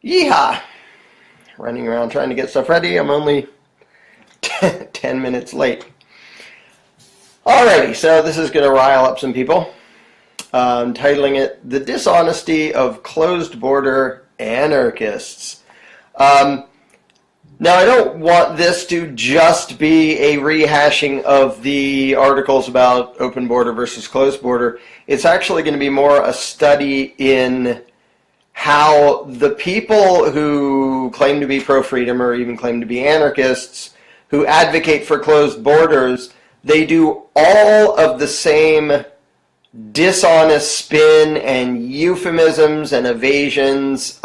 Yeehaw! Running around trying to get stuff ready. I'm only 10 minutes late. Alrighty, so this is going to rile up some people. I'm titling it The Dishonesty of Closed Border Anarchists. Now, I don't want this to just be a rehashing of the articles about open border versus closed border. It's actually going to be more a study in how the people who claim to be pro-freedom or even claim to be anarchists, who advocate for closed borders, they do all of the same dishonest spin and euphemisms and evasions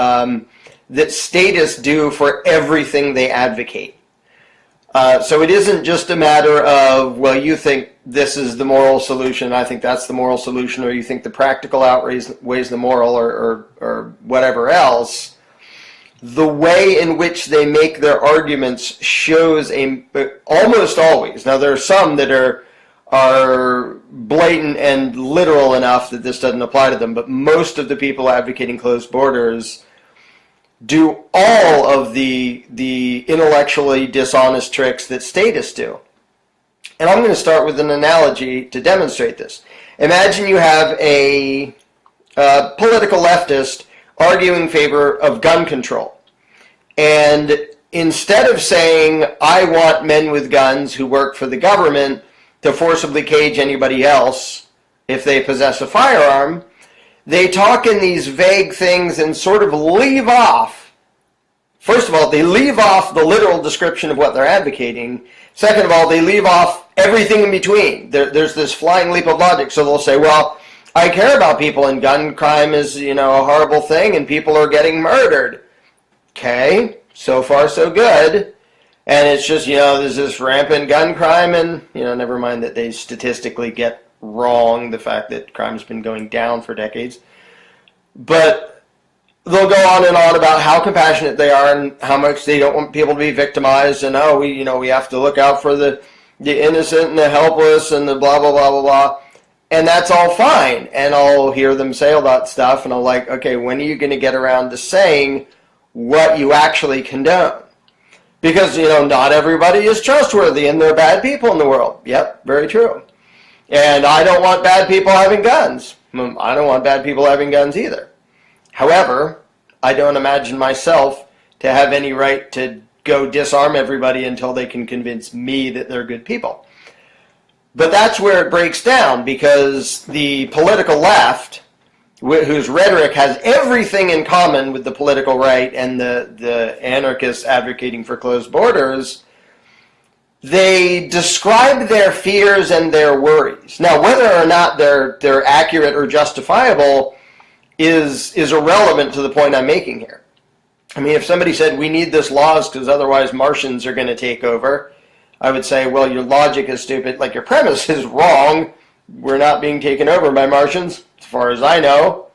that statists do for everything they advocate. So it isn't just a matter of, well, you think this is the moral solution, I think that's the moral solution, or you think the practical outweighs the moral, or whatever else. The way in which they make their arguments shows almost always. Now, there are some that are blatant and literal enough that this doesn't apply to them, but most of the people advocating closed borders do all of the intellectually dishonest tricks that statists do. And I'm going to start with an analogy to demonstrate this. Imagine you have a political leftist arguing in favor of gun control. And instead of saying, I want men with guns who work for the government to forcibly cage anybody else if they possess a firearm, they talk in these vague things and sort of leave off. First of all, they leave off the literal description of what they're advocating. Second of all, they leave off everything in between. There's this flying leap of logic. So they'll say, well, I care about people and gun crime is, a horrible thing and people are getting murdered. Okay, so far so good. And it's just, there's this rampant gun crime and, never mind that they statistically get wrong the fact that crime's been going down for decades. But they'll go on and on about how compassionate they are and how much they don't want people to be victimized and, we have to look out for the innocent and the helpless and the blah, blah, blah, blah, blah. And that's all fine. And I'll hear them say all that stuff and I'm like, okay, when are you going to get around to saying what you actually condone? Because, not everybody is trustworthy and there are bad people in the world. Yep, very true. And I don't want bad people having guns. I don't want bad people having guns either. However, I don't imagine myself to have any right to go disarm everybody until they can convince me that they're good people. But that's where it breaks down, because the political left, whose rhetoric has everything in common with the political right and the anarchists advocating for closed borders, they describe their fears and their worries. Now, whether or not they're accurate or justifiable is irrelevant to the point I'm making here. I mean, if somebody said, we need this laws because otherwise Martians are going to take over, I would say, well, your logic is stupid. Like, your premise is wrong. We're not being taken over by Martians, as far as I know.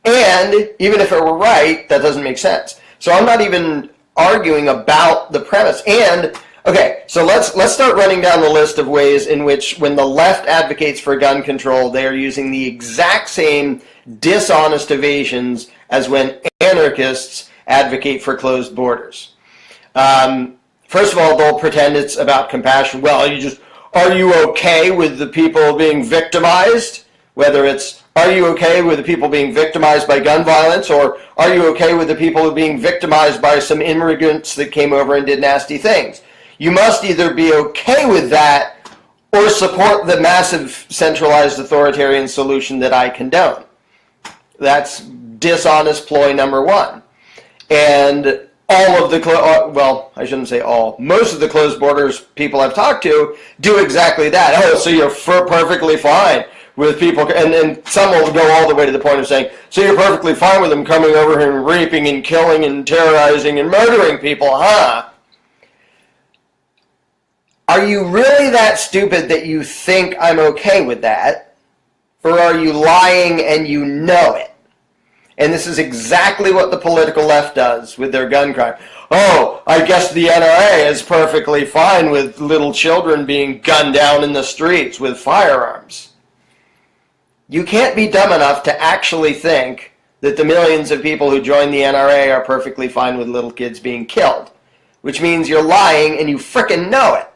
And even if it were right, that doesn't make sense. So I'm not even arguing about the premise. And okay, so let's start running down the list of ways in which, when the left advocates for gun control, they are using the exact same dishonest evasions as when anarchists advocate for closed borders. First of all, they'll pretend it's about compassion. Well, are you okay with the people being victimized? Whether it's, are you okay with the people being victimized by gun violence, or are you okay with the people being victimized by some immigrants that came over and did nasty things? You must either be okay with that or support the massive centralized authoritarian solution that I condone. That's dishonest ploy number one. And all of the, I shouldn't say all, most of the closed borders people I've talked to do exactly that. Oh, so you're perfectly fine with people, and then some will go all the way to the point of saying, so you're perfectly fine with them coming over here and raping and killing and terrorizing and murdering people, huh? Are you really that stupid that you think I'm okay with that? Or are you lying and you know it? And this is exactly what the political left does with their gun crime. Oh, I guess the NRA is perfectly fine with little children being gunned down in the streets with firearms. You can't be dumb enough to actually think that the millions of people who join the NRA are perfectly fine with little kids being killed, which means you're lying and you frickin' know it.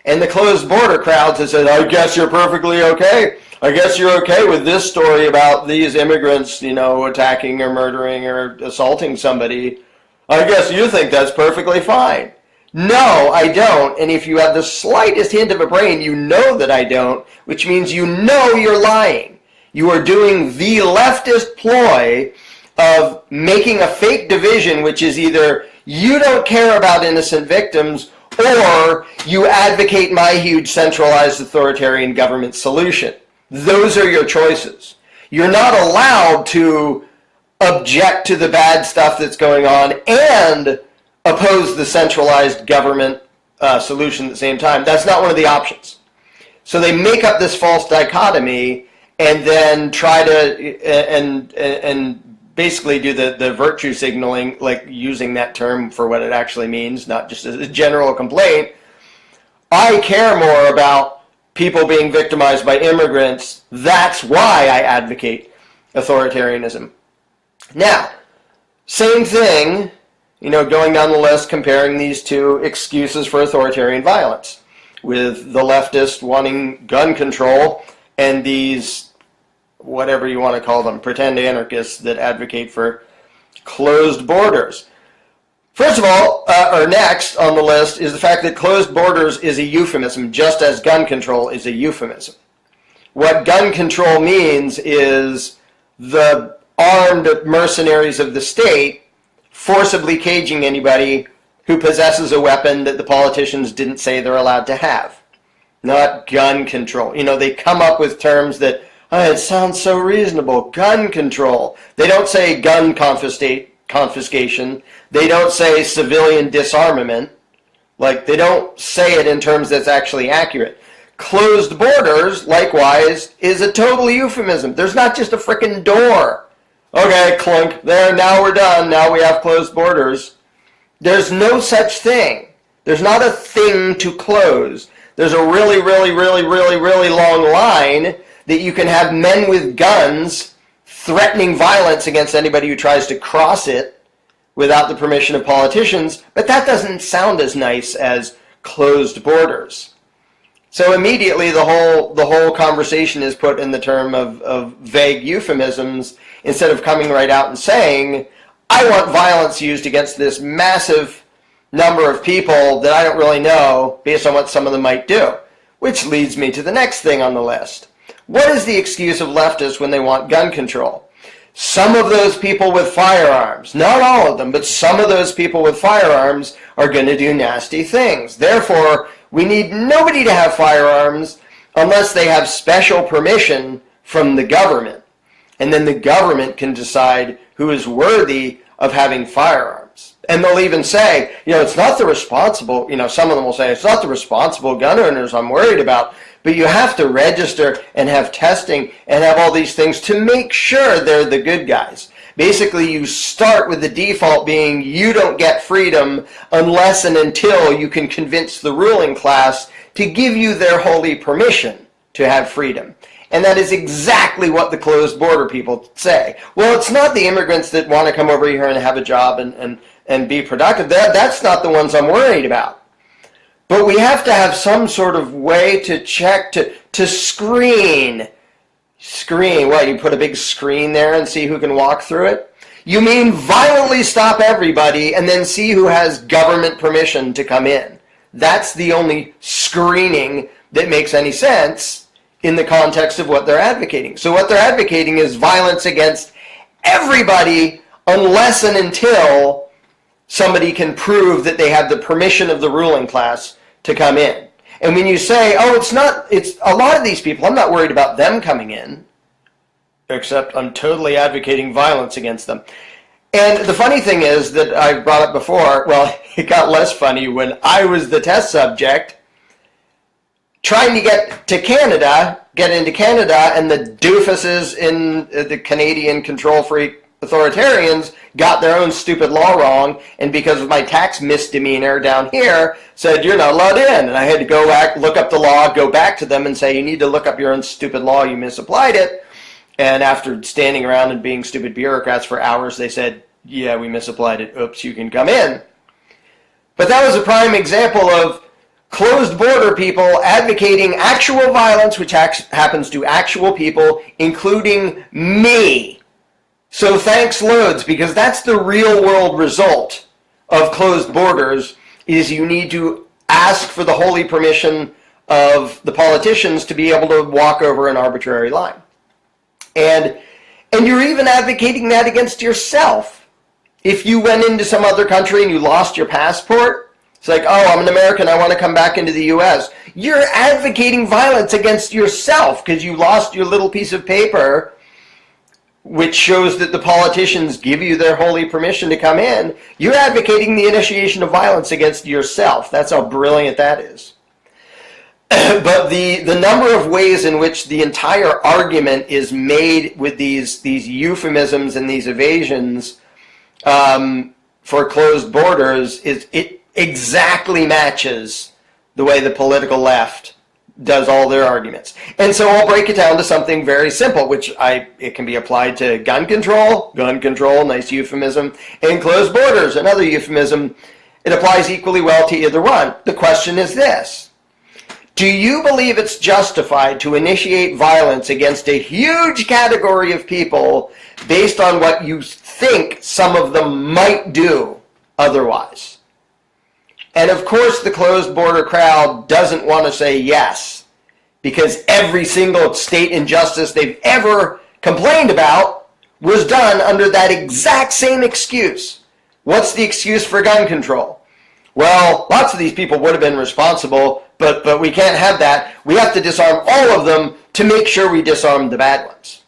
And the closed border crowds have said, I guess you're perfectly okay. I guess you're okay with this story about these immigrants, attacking or murdering or assaulting somebody. I guess you think that's perfectly fine. No, I don't. And if you have the slightest hint of a brain, you know that I don't, which means you know you're lying. You are doing the leftist ploy of making a fake division, which is either you don't care about innocent victims or you advocate my huge centralized authoritarian government solution. Those are your choices. You're not allowed to object to the bad stuff that's going on and oppose the centralized government solution at the same time. That's not one of the options. So they make up this false dichotomy and then try to and basically do the virtue signaling, like using that term for what it actually means, not just as a general complaint. I care more about people being victimized by immigrants. That's why I advocate authoritarianism. Now, same thing, going down the list, comparing these two excuses for authoritarian violence, with the leftists wanting gun control and these, whatever you want to call them, pretend anarchists that advocate for closed borders. First of all, or next on the list, is the fact that closed borders is a euphemism, just as gun control is a euphemism. What gun control means is the armed mercenaries of the state forcibly caging anybody who possesses a weapon that the politicians didn't say they're allowed to have. Not gun control. They come up with terms that, it sounds so reasonable. Gun control. They don't say gun confiscation. They don't say civilian disarmament. They don't say it in terms that's actually accurate. Closed borders, likewise, is a total euphemism. There's not just a frickin' door. Okay, clunk. There, now we're done. Now we have closed borders. There's no such thing. There's not a thing to close. There's a really, really, really, really, really long line that you can have men with guns threatening violence against anybody who tries to cross it without the permission of politicians, but that doesn't sound as nice as closed borders. So immediately the whole conversation is put in the term of vague euphemisms instead of coming right out and saying, I want violence used against this massive number of people that I don't really know based on what some of them might do. Which leads me to the next thing on the list. What is the excuse of leftists when they want gun control? Some of those people with firearms, not all of them, but some of those people with firearms are going to do nasty things. Therefore, we need nobody to have firearms unless they have special permission from the government. And then the government can decide who is worthy of having firearms. And they'll even say, it's not the responsible, some of them will say, it's not the responsible gun owners I'm worried about. But you have to register and have testing and have all these things to make sure they're the good guys. Basically, you start with the default being you don't get freedom unless and until you can convince the ruling class to give you their holy permission to have freedom. And that is exactly what the closed border people say. Well, it's not the immigrants that want to come over here and have a job and be productive. That's not the ones I'm worried about. But we have to have some sort of way to check, to screen. Screen, what, you put a big screen there and see who can walk through it? You mean violently stop everybody and then see who has government permission to come in. That's the only screening that makes any sense in the context of what they're advocating. So what they're advocating is violence against everybody unless and until somebody can prove that they have the permission of the ruling class to come in. And when you say, it's a lot of these people, I'm not worried about them coming in, except I'm totally advocating violence against them. And the funny thing is that I brought up before, well, it got less funny when I was the test subject trying to get into Canada, and the doofuses in the Canadian control freak authoritarians got their own stupid law wrong, and because of my tax misdemeanor down here, said, you're not allowed in. And I had to go back, look up the law, go back to them and say, you need to look up your own stupid law, you misapplied it. And after standing around and being stupid bureaucrats for hours, they said, yeah, we misapplied it. Oops, you can come in. But that was a prime example of closed border people advocating actual violence, which happens to actual people, including me. So thanks loads, because that's the real world result of closed borders, is you need to ask for the holy permission of the politicians to be able to walk over an arbitrary line. And you're even advocating that against yourself. If you went into some other country and you lost your passport, it's like, oh, I'm an American, I want to come back into the U.S. You're advocating violence against yourself because you lost your little piece of paper which shows that the politicians give you their holy permission to come in. You're advocating the initiation of violence against yourself. That's how brilliant that is. But the number of ways in which the entire argument is made with these euphemisms and these evasions for closed borders it exactly matches the way the political left does all their arguments. And so I'll break it down to something very simple, which it can be applied to gun control, nice euphemism, and closed borders, another euphemism. It applies equally well to either one. The question is this: do you believe it's justified to initiate violence against a huge category of people based on what you think some of them might do otherwise? And of course the closed border crowd doesn't want to say yes, because every single state injustice they've ever complained about was done under that exact same excuse. What's the excuse for gun control? Well, lots of these people would have been responsible, but we can't have that. We have to disarm all of them to make sure we disarm the bad ones.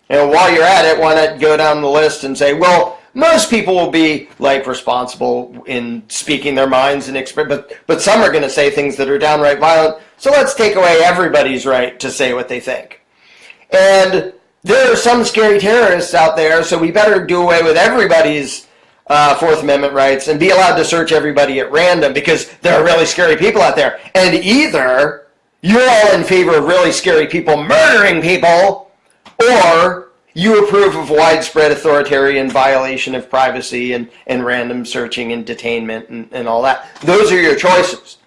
And while you're at it, why not go down the list and say, well, most people will be responsible in speaking their minds and but some are going to say things that are downright violent. So let's take away everybody's right to say what they think. And there are some scary terrorists out there, so we better do away with everybody's Fourth Amendment rights and be allowed to search everybody at random, because there are really scary people out there. And either you're all in favor of really scary people murdering people, or you approve of widespread authoritarian violation of privacy and random searching and detainment and all that. Those are your choices.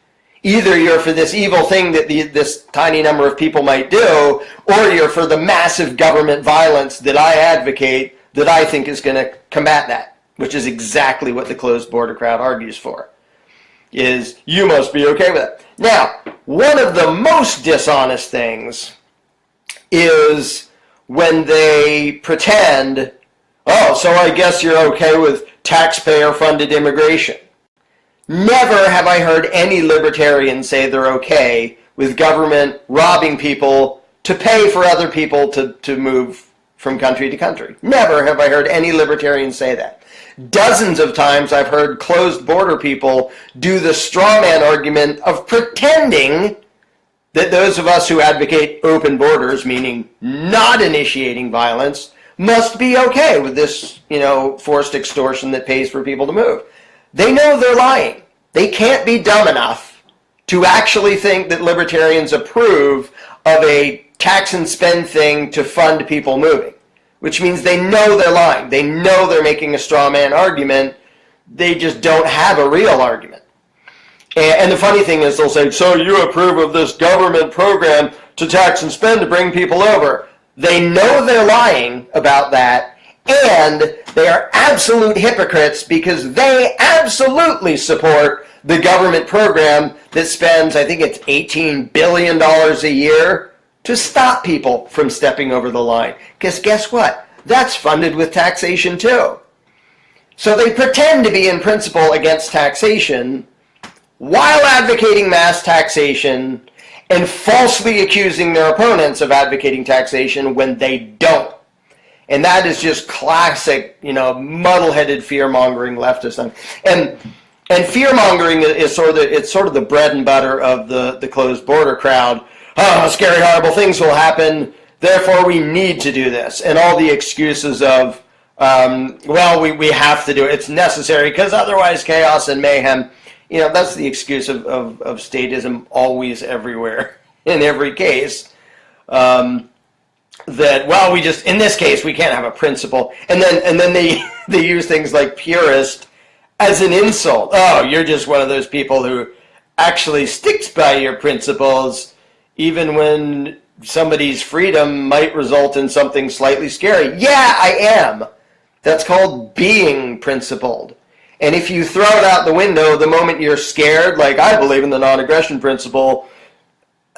Either you're for this evil thing that this tiny number of people might do, or you're for the massive government violence that I advocate, that I think is going to combat that, which is exactly what the closed border crowd argues for, is you must be okay with it. Now, one of the most dishonest things is when they pretend, oh, so I guess you're okay with taxpayer-funded immigration. Never have I heard any libertarian say they're okay with government robbing people to pay for other people to move from country to country. Never have I heard any libertarian say that. Dozens of times I've heard closed border people do the straw man argument of pretending that those of us who advocate open borders, meaning not initiating violence, must be okay with this, forced extortion that pays for people to move. They know they're lying. They can't be dumb enough to actually think that libertarians approve of a tax and spend thing to fund people moving, which means they know they're lying. They know they're making a straw man argument. They just don't have a real argument. And the funny thing is, they'll say, so you approve of this government program to tax and spend to bring people over. They know they're lying about that, and they are absolute hypocrites because they absolutely support the government program that spends, I think it's $18 billion a year to stop people from stepping over the line. Because guess what? That's funded with taxation too. So they pretend to be in principle against taxation while advocating mass taxation and falsely accusing their opponents of advocating taxation when they don't. And that is just classic, muddle-headed fear-mongering leftist. And fear-mongering is sort of the bread and butter of the closed border crowd. Oh, scary, horrible things will happen, therefore we need to do this. And all the excuses of, we have to do it. It's necessary because otherwise chaos and mayhem. That's the excuse of statism always, everywhere, in every case. that, well, we just, in this case, we can't have a principle. And then they use things like purist as an insult. Oh, you're just one of those people who actually sticks by your principles, even when somebody's freedom might result in something slightly scary. Yeah, I am. That's called being principled. And if you throw it out the window the moment you're scared, like I believe in the non-aggression principle,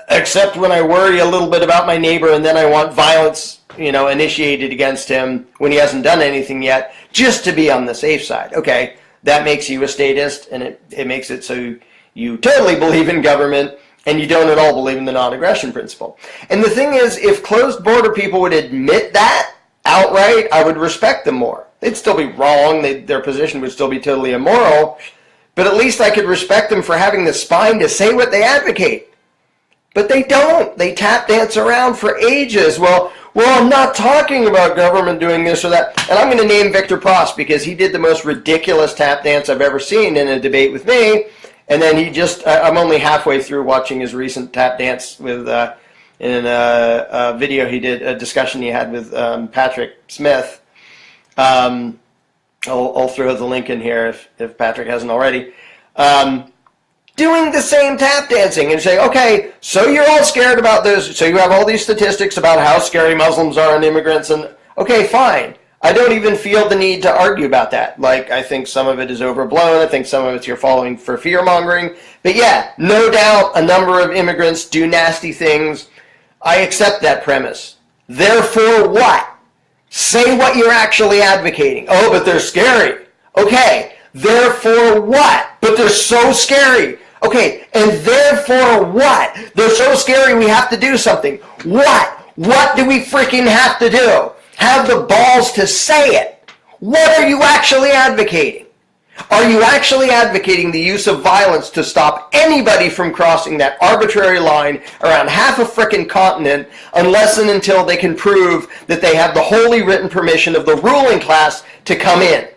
except when I worry a little bit about my neighbor and then I want violence, initiated against him when he hasn't done anything yet, just to be on the safe side. Okay, that makes you a statist, and it makes it so you totally believe in government and you don't at all believe in the non-aggression principle. And the thing is, if closed border people would admit that outright, I would respect them more. They'd still be wrong, their position would still be totally immoral, but at least I could respect them for having the spine to say what they advocate. But they don't. They tap dance around for ages. Well, I'm not talking about government doing this or that. And I'm going to name Victor Prost because he did the most ridiculous tap dance I've ever seen in a debate with me. And then I'm only halfway through watching his recent tap dance with in a video he did, a discussion he had with Patrick Smith. I'll throw the link in here if Patrick hasn't already. Doing the same tap dancing and say, okay, so you're all scared about those, so you have all these statistics about how scary Muslims are and immigrants, and okay, fine. I don't even feel the need to argue about that. Like, I think some of it is overblown. I think some of it's you're following for fear-mongering. But yeah, no doubt a number of immigrants do nasty things. I accept that premise. Therefore what? Say what you're actually advocating. Oh, but they're scary. Okay, therefore what? But they're so scary. Okay, and therefore what? They're so scary we have to do something. What? What do we freaking have to do? Have the balls to say it. What are you actually advocating? Are you actually advocating the use of violence to stop anybody from crossing that arbitrary line around half a frickin' continent unless and until they can prove that they have the holy written permission of the ruling class to come in?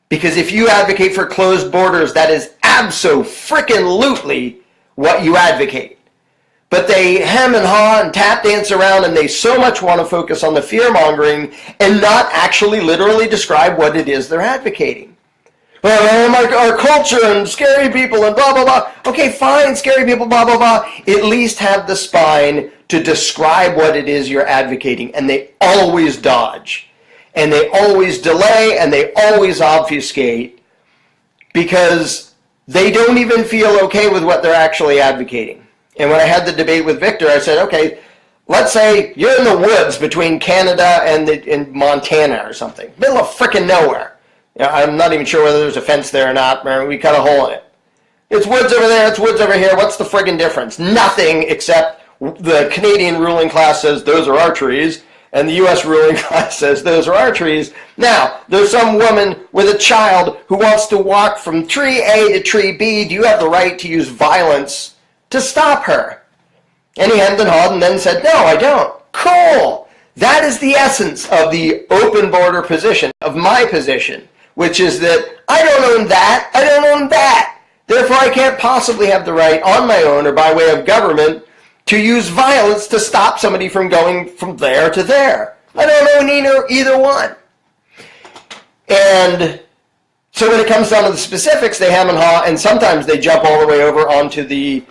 Because if you advocate for closed borders, that is abso-frickin-lutely what you advocate. But they hem and haw and tap dance around, and they so much want to focus on the fear-mongering and not actually literally describe what it is they're advocating. Our culture and scary people and blah, blah, blah. Okay, fine, scary people, blah, blah, blah. At least have the spine to describe what it is you're advocating, and they always dodge. And they always delay, and they always obfuscate because they don't even feel okay with what they're actually advocating. And when I had the debate with Victor, I said, okay, let's say you're in the woods between Canada and Montana or something, middle of frickin' nowhere. I'm not even sure whether there's a fence there or not. We cut a hole in it. It's woods over there, it's woods over here. What's the friggin' difference? Nothing, except the Canadian ruling class says those are our trees, and the U.S. ruling class says those are our trees. Now, there's some woman with a child who wants to walk from tree A to tree B. Do you have the right to use violence to stop her? And he hemmed and hawed and then said, no, I don't. Cool. That is the essence of the open border position, of my position, which is that I don't own that, I don't own that. Therefore, I can't possibly have the right on my own or by way of government to use violence to stop somebody from going from there to there. I don't own either one. And so when it comes down to the specifics, they hem and haw, and sometimes they jump all the way over onto the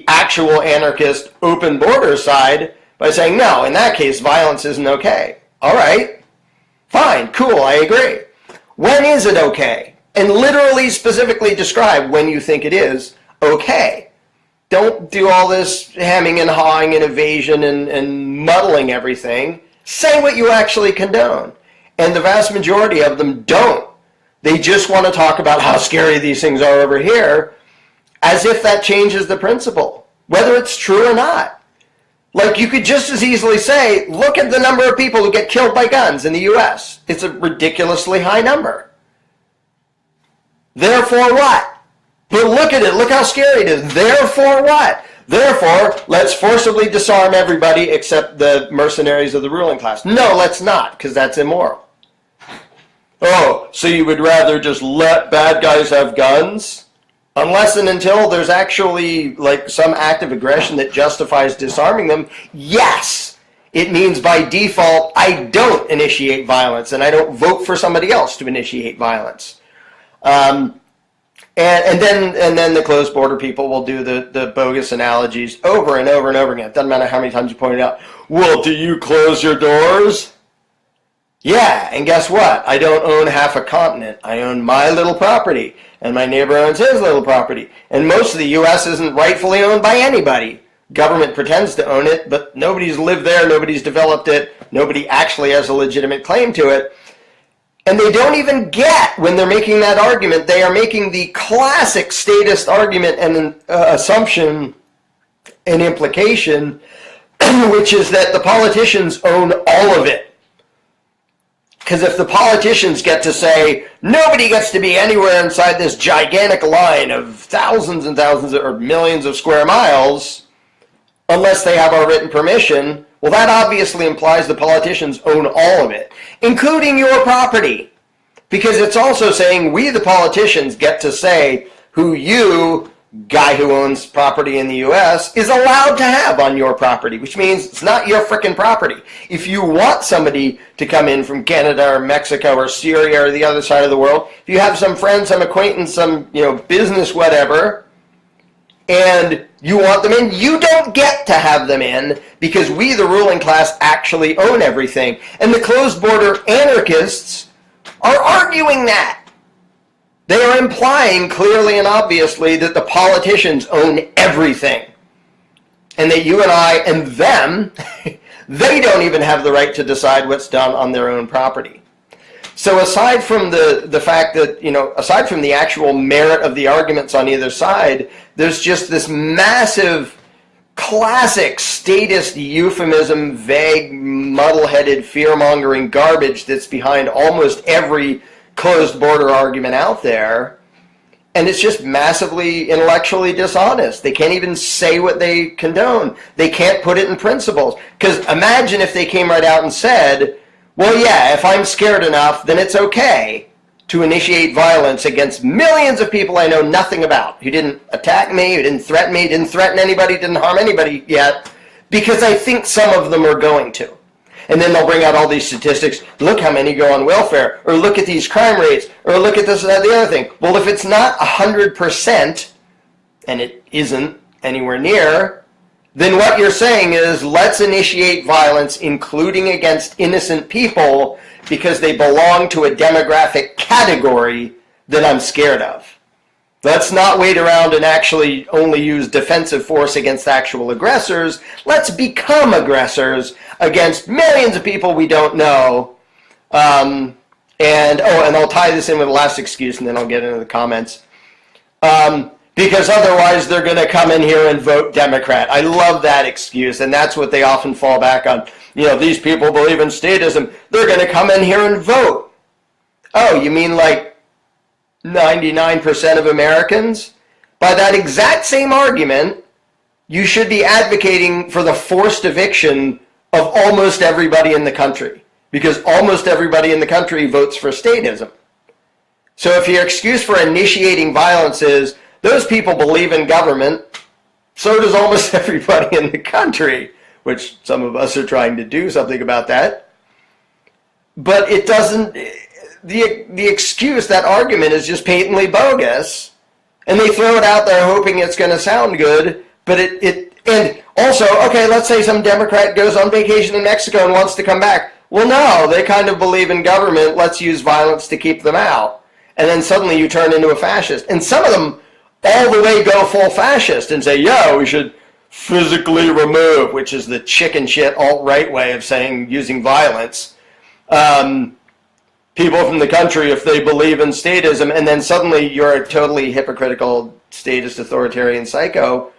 actual anarchist open border side by saying, no, in that case, violence isn't okay. All right, fine, cool, I agree. When is it okay? And literally, specifically describe when you think it is okay. Don't do all this hemming and hawing and evasion and muddling everything. Say what you actually condone. And the vast majority of them don't. They just want to talk about how scary these things are over here, as if that changes the principle, whether it's true or not. Like, you could just as easily say, look at the number of people who get killed by guns in the U.S. It's a ridiculously high number. Therefore what? But look at it. Look how scary it is. Therefore what? Therefore, let's forcibly disarm everybody except the mercenaries of the ruling class. No, let's not, because that's immoral. Oh, so you would rather just let bad guys have guns? Unless and until there's actually like some act of aggression that justifies disarming them, yes. It means by default, I don't initiate violence, and I don't vote for somebody else to initiate violence. And then the closed border people will do the bogus analogies over and over and over again. It doesn't matter how many times you point it out. Well, do you close your doors? Yeah, and guess what? I don't own half a continent. I own my little property, and my neighbor owns his little property. And most of the U.S. isn't rightfully owned by anybody. Government pretends to own it, but nobody's lived there, nobody's developed it, nobody actually has a legitimate claim to it. And they don't even get, when they're making that argument, they are making the classic statist argument and assumption and implication, which is that the politicians own all of it. Because if the politicians get to say, nobody gets to be anywhere inside this gigantic line of thousands and thousands or millions of square miles, unless they have our written permission, well, that obviously implies the politicians own all of it, including your property. Because it's also saying we, the politicians, get to say who you, guy who owns property in the U.S., is allowed to have on your property, which means it's not your frickin' property. If you want somebody to come in from Canada or Mexico or Syria or the other side of the world, if you have some friend, some acquaintance, some business, whatever, and you want them in, you don't get to have them in because we, the ruling class, actually own everything. And the closed border anarchists are arguing that. They are implying clearly and obviously that the politicians own everything. And that you and I and them, they don't even have the right to decide what's done on their own property. So aside from the fact that, aside from the actual merit of the arguments on either side, there's just this massive, classic statist euphemism, vague, muddle-headed, fear-mongering garbage that's behind almost every closed border argument out there. And it's just massively intellectually dishonest. They can't even say what they condone. They can't put it in principles. Because imagine if they came right out and said, well, yeah, if I'm scared enough, then it's okay to initiate violence against millions of people I know nothing about, who didn't attack me, who didn't threaten me, didn't threaten anybody, didn't harm anybody yet, because I think some of them are going to. And then they'll bring out all these statistics. Look how many go on welfare, or look at these crime rates, or look at this and that, the other thing. Well, if it's not 100%, and it isn't anywhere near, then what you're saying is, let's initiate violence, including against innocent people, because they belong to a demographic category that I'm scared of. Let's not wait around and actually only use defensive force against actual aggressors. Let's become aggressors against millions of people we don't know. And I'll tie this in with the last excuse, and then I'll get into the comments. Because otherwise they're going to come in here and vote Democrat. I love that excuse, and that's what they often fall back on. These people believe in statism. They're going to come in here and vote. Oh, you mean like 99% of Americans? By that exact same argument, you should be advocating for the forced eviction of almost everybody in the country, because almost everybody in the country votes for statism. So if your excuse for initiating violence is, those people believe in government, so does almost everybody in the country, which some of us are trying to do something about that. But it doesn't, the excuse, that argument is just patently bogus, and they throw it out there hoping it's going to sound good, but and also, okay, let's say some Democrat goes on vacation in Mexico and wants to come back. Well, no, they kind of believe in government, let's use violence to keep them out. And then suddenly you turn into a fascist. And some of them all the way go full fascist and say, yeah, we should physically remove, which is the chicken shit alt-right way of saying using violence, people from the country if they believe in statism, and then suddenly you're a totally hypocritical statist authoritarian psycho.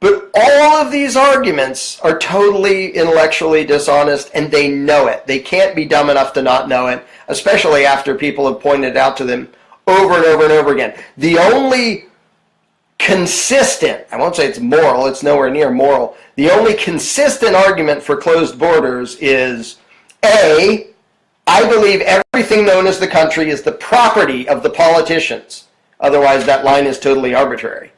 But all of these arguments are totally intellectually dishonest, and they know it. They can't be dumb enough to not know it, especially after people have pointed it out to them over and over and over again. The only consistent, I won't say it's moral, it's nowhere near moral, the only consistent argument for closed borders is, A, I believe everything known as the country is the property of the politicians. Otherwise, that line is totally arbitrary.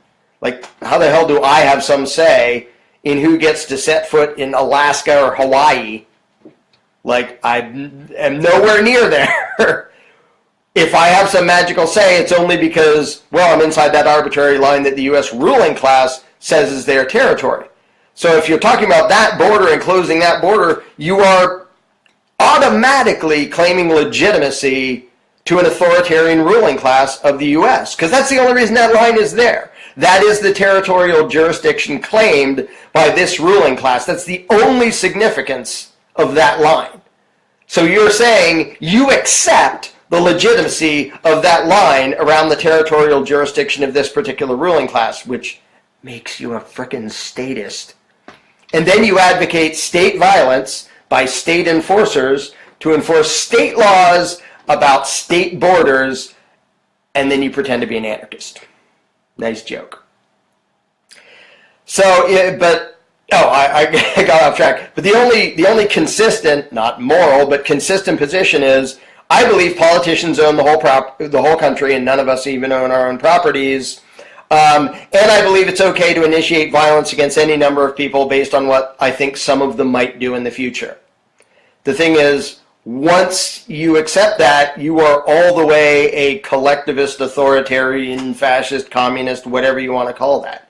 Like, how the hell do I have some say in who gets to set foot in Alaska or Hawaii. Like, I am nowhere near there. If I have some magical say, it's only because, well, I'm inside that arbitrary line that the U.S. ruling class says is their territory. So if you're talking about that border and closing that border, you are automatically claiming legitimacy to an authoritarian ruling class of the U.S., because that's the only reason that line is there. That is the territorial jurisdiction claimed by this ruling class. That's the only significance of that line. So you're saying you accept the legitimacy of that line around the territorial jurisdiction of this particular ruling class, which makes you a frickin' statist. And then you advocate state violence by state enforcers to enforce state laws about state borders, and then you pretend to be an anarchist. Nice joke. So, I got off track. But the only consistent, not moral, but consistent position is, I believe politicians own the whole country, and none of us even own our own properties. And I believe it's okay to initiate violence against any number of people based on what I think some of them might do in the future. The thing is, once you accept that, you are all the way a collectivist, authoritarian, fascist, communist, whatever you want to call that.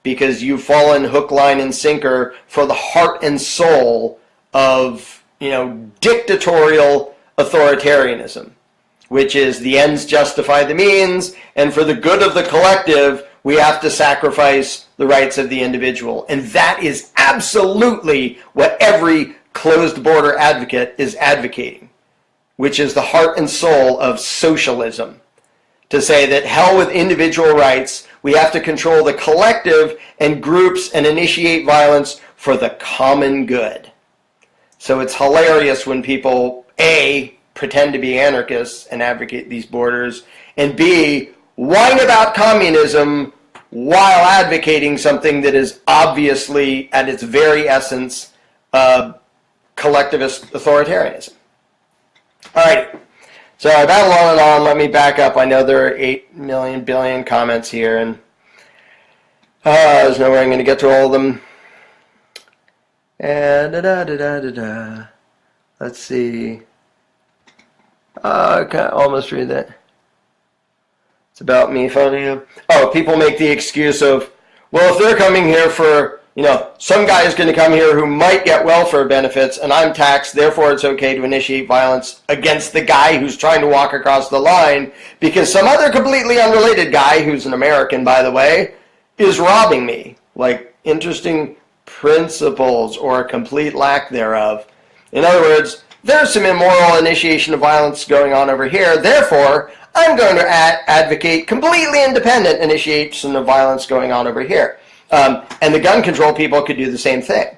Because you've fallen hook, line, and sinker for the heart and soul of, dictatorial authoritarianism, which is the ends justify the means, and for the good of the collective, we have to sacrifice the rights of the individual. And that is absolutely what every closed border advocate is advocating, which is the heart and soul of socialism. To say that hell with individual rights, we have to control the collective and groups and initiate violence for the common good. So it's hilarious when people, A, pretend to be anarchists and advocate these borders, and B, whine about communism while advocating something that is obviously, at its very essence, collectivist authoritarianism. All right. So I battle on and on. Let me back up. I know there are 8 million billion comments here, and there's no way I'm going to get to all of them. And let's see. I can almost read that. It's about me phoning you. Oh, people make the excuse of, well, if they're coming here for, some guy is going to come here who might get welfare benefits, and I'm taxed, therefore it's okay to initiate violence against the guy who's trying to walk across the line because some other completely unrelated guy, who's an American, by the way, is robbing me. Like, interesting principles or a complete lack thereof. In other words, there's some immoral initiation of violence going on over here, therefore I'm going to advocate completely independent initiation of violence going on over here. And the gun control people could do the same thing.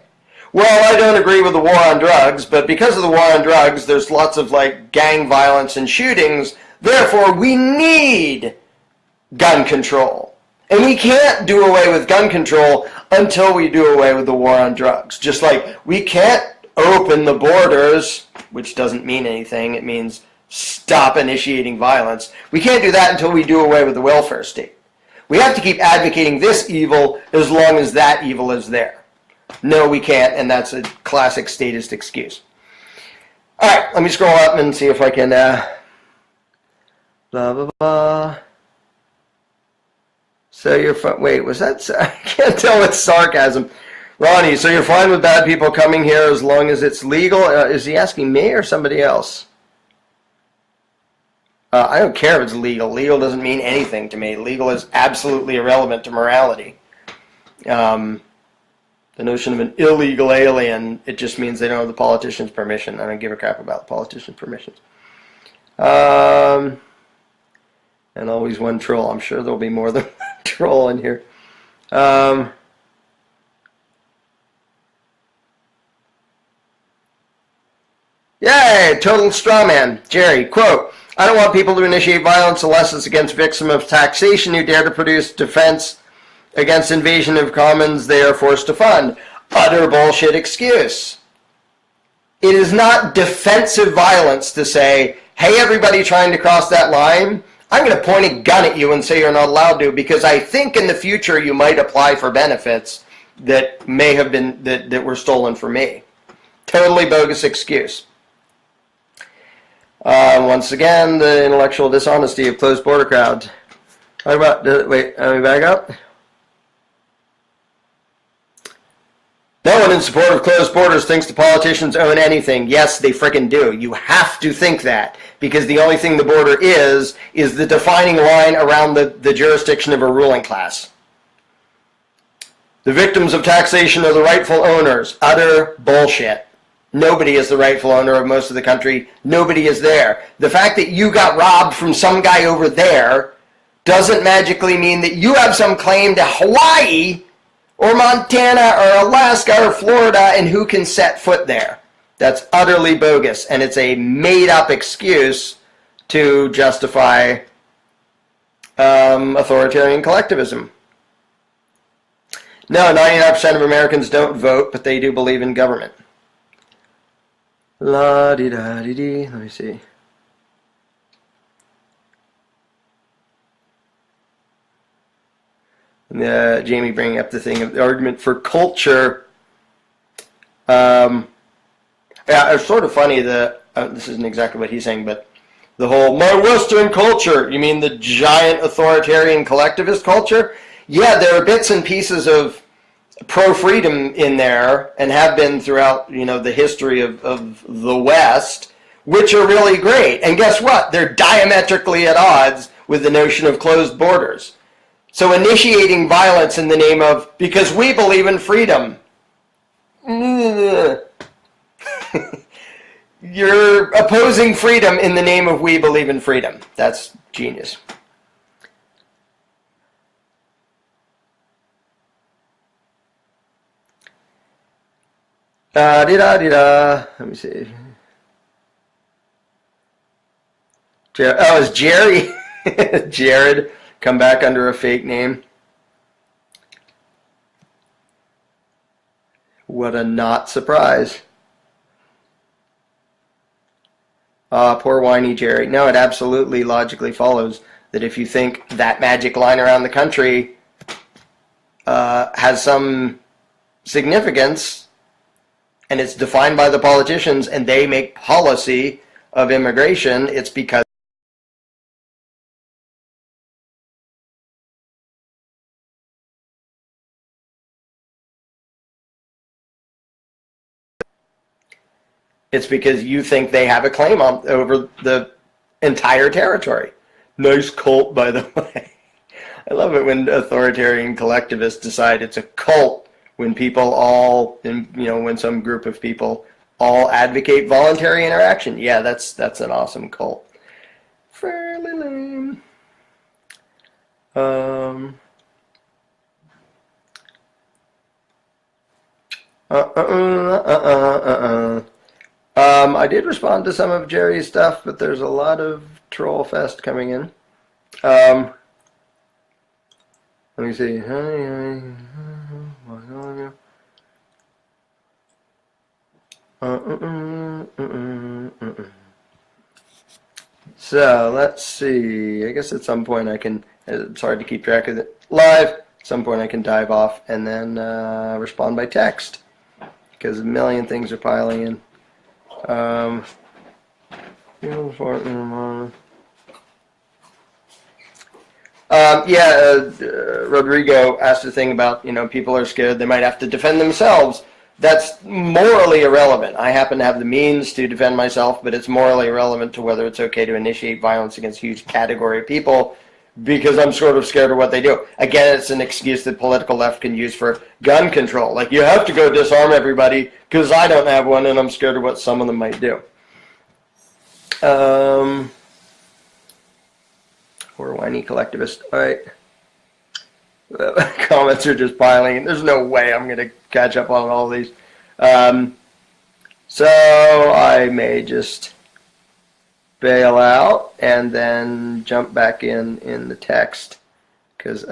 Well, I don't agree with the war on drugs, but because of the war on drugs, there's lots of gang violence and shootings. Therefore, we need gun control. And we can't do away with gun control until we do away with the war on drugs. Just like we can't open the borders, which doesn't mean anything. It means stop initiating violence. We can't do that until we do away with the welfare state. We have to keep advocating this evil as long as that evil is there. No, we can't, and that's a classic statist excuse. All right, let me scroll up and see if I can blah, blah, blah. So you're wait, was that, I can't tell it's sarcasm. Ronnie, so you're fine with bad people coming here as long as it's legal? Is he asking me or somebody else? I don't care if it's legal. Legal doesn't mean anything to me. Legal is absolutely irrelevant to morality. The notion of an illegal alien, it just means they don't have the politician's permission. I don't give a crap about the politician's permissions. And always one troll. I'm sure there'll be more than one troll in here. Yay! Total straw man. Jerry, quote, I don't want people to initiate violence unless it's against victims of taxation who dare to produce defense against invasion of commons they are forced to fund. Utter bullshit excuse. It is not defensive violence to say, hey, everybody trying to cross that line, I'm going to point a gun at you and say you're not allowed to because I think in the future you might apply for benefits. that may have been, that were stolen from me. Totally bogus excuse. Once again, the intellectual dishonesty of closed border crowds. Talk about, wait, let me back up. No one in support of closed borders thinks the politicians own anything. Yes, they frickin' do. You have to think that, because the only thing the border is the defining line around the jurisdiction of a ruling class. The victims of taxation are the rightful owners. Utter bullshit. Nobody is the rightful owner of most of the country. Nobody is there. The fact that you got robbed from some guy over there doesn't magically mean that you have some claim to Hawaii or Montana or Alaska or Florida and who can set foot there. That's utterly bogus, and it's a made-up excuse to justify authoritarian collectivism. No, 99% of Americans don't vote, but they do believe in government. La-di-da-di-di. Let me see. Jamie bringing up the thing of the argument for culture. Yeah, it's sort of funny that this isn't exactly what he's saying, but the whole my Western culture. You mean the giant authoritarian collectivist culture? Yeah, there are bits and pieces of pro-freedom in there, and have been throughout, the history of the West, which are really great. And guess what? They're diametrically at odds with the notion of closed borders. So initiating violence in the name of, because we believe in freedom. You're opposing freedom in the name of we believe in freedom. That's genius. Let me see. Is Jerry? Jared come back under a fake name? What a not surprise. Poor whiny Jerry. No, it absolutely logically follows that if you think that magic line around the country has some significance, and it's defined by the politicians, and they make policy of immigration, it's because you think they have a claim over the entire territory. Nice cult, by the way. I love it when authoritarian collectivists decide it's a cult when people all, when some group of people all advocate voluntary interaction. Yeah, that's an awesome cult. Fairly lame. I did respond to some of Jerry's stuff, but there's a lot of troll fest coming in. Let me see. So let's see. I guess at some point I can. It's hard to keep track of it live. At some point I can dive off and then respond by text, because a million things are piling in. Rodrigo asked a thing about, people are scared they might have to defend themselves. That's morally irrelevant. I happen to have the means to defend myself, but it's morally irrelevant to whether it's okay to initiate violence against a huge category of people, because I'm sort of scared of what they do. Again, it's an excuse that political left can use for gun control. Like, you have to go disarm everybody because I don't have one and I'm scared of what some of them might do. Poor whiny collectivist. All right. Comments are just piling in. There's no way I'm going to catch up on all these. So I may just bail out and then jump back in the text, because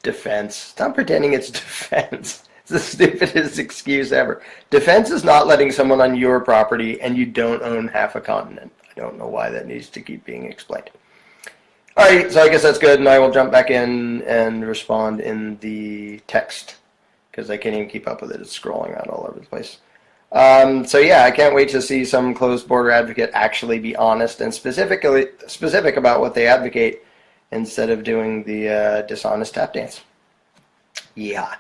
defense. Stop pretending it's defense. It's the stupidest excuse ever. Defense is not letting someone on your property, and you don't own half a continent. I don't know why that needs to keep being explained. All right, so I guess that's good, and I will jump back in and respond in the text, because I can't even keep up with it. It's scrolling around all over the place. So yeah, I can't wait to see some closed border advocate actually be honest and specific about what they advocate instead of doing the dishonest tap dance. Yeah.